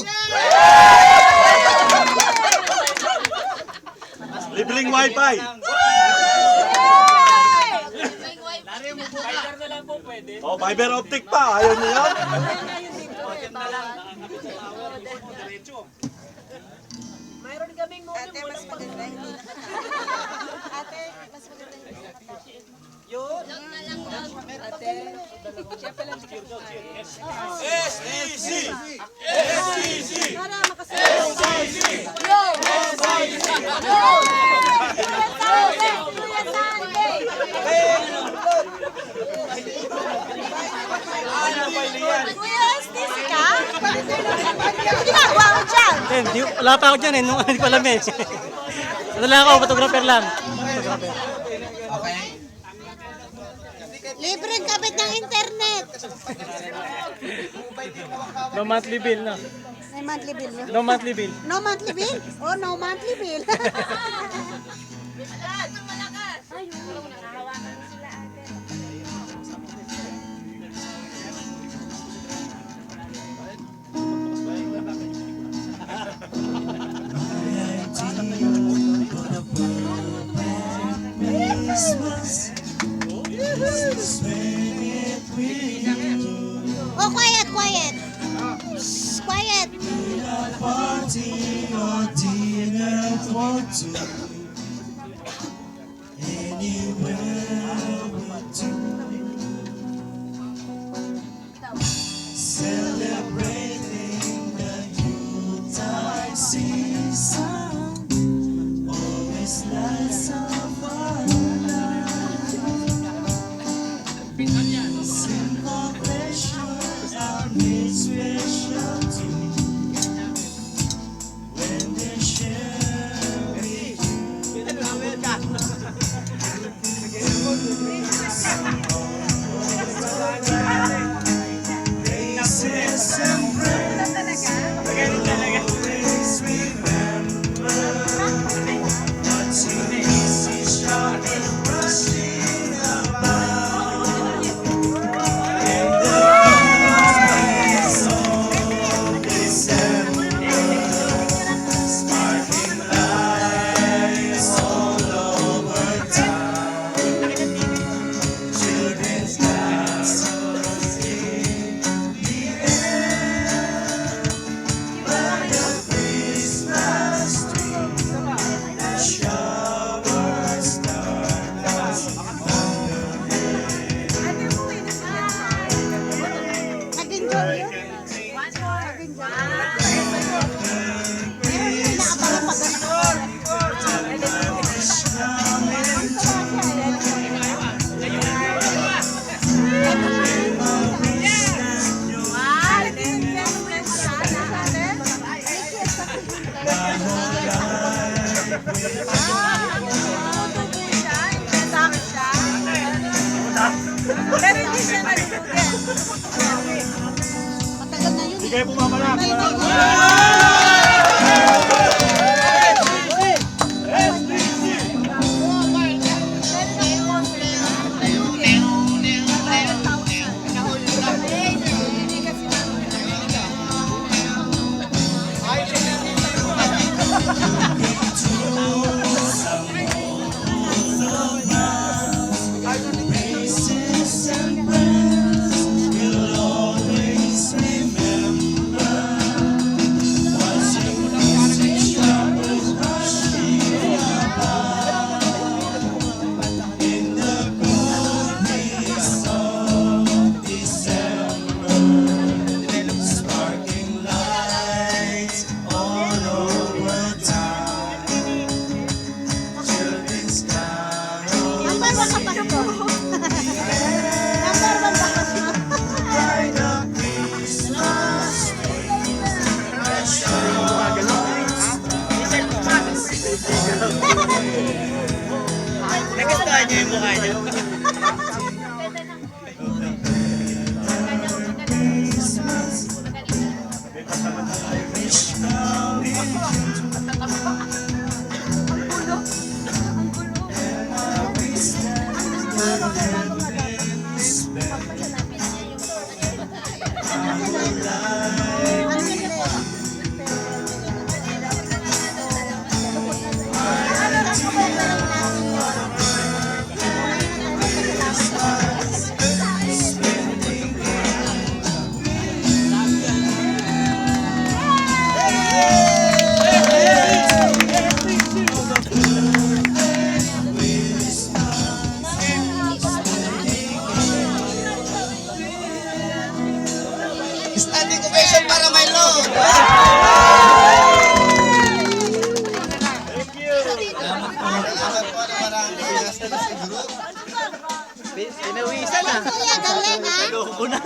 out! Libreng wifi. Fiber na lang po pwede. Oh, fiber optic pa. Ayaw niyo yan? Mayroon kaming modem. Ate, mas maganda hindi Ate, mas maganda hindi nakatashi. Yun. Ate, siya pala STC! STC! Para makasabi. Kuya, STC ka? Ginagawa ko dyan. Wala pa ako dyan eh, nung hindi ko alam eh. Ano lang ako, photographer lang. Photographer. Libreng kapit ng internet. No monthly bill, no? May monthly bill. No monthly bill. No monthly bill? Oh, no monthly bill. Oh, quiet, quiet. Shh, quiet. Party or dinner for two. Anywhere we do. Celebrating the Yuletide season. Always lights of our lives. Simple pleasures are made special too. When they share with you. Faces and friends always remember what you easy shot and rushing about. And the is all December, sparkling lights all over town. Children's dances in the air by the Christmas tree. The showers start us on the head. Nag-enjoy yun? Pero hindi siya nalulugin. Matagal na yun. Hindi kayo pumamalak. Faces and friends will always remember what you easy shot was rushing about. In the cool breeze of December, sparkling lights all over town. Children's carols Number one ka pa ito. Number one ba ka siya? by the Christmas tree. Nagustuhan niyo yung mukha niyo? Ano yun? Pinawisan na. Kuya, galing ha? Loko na.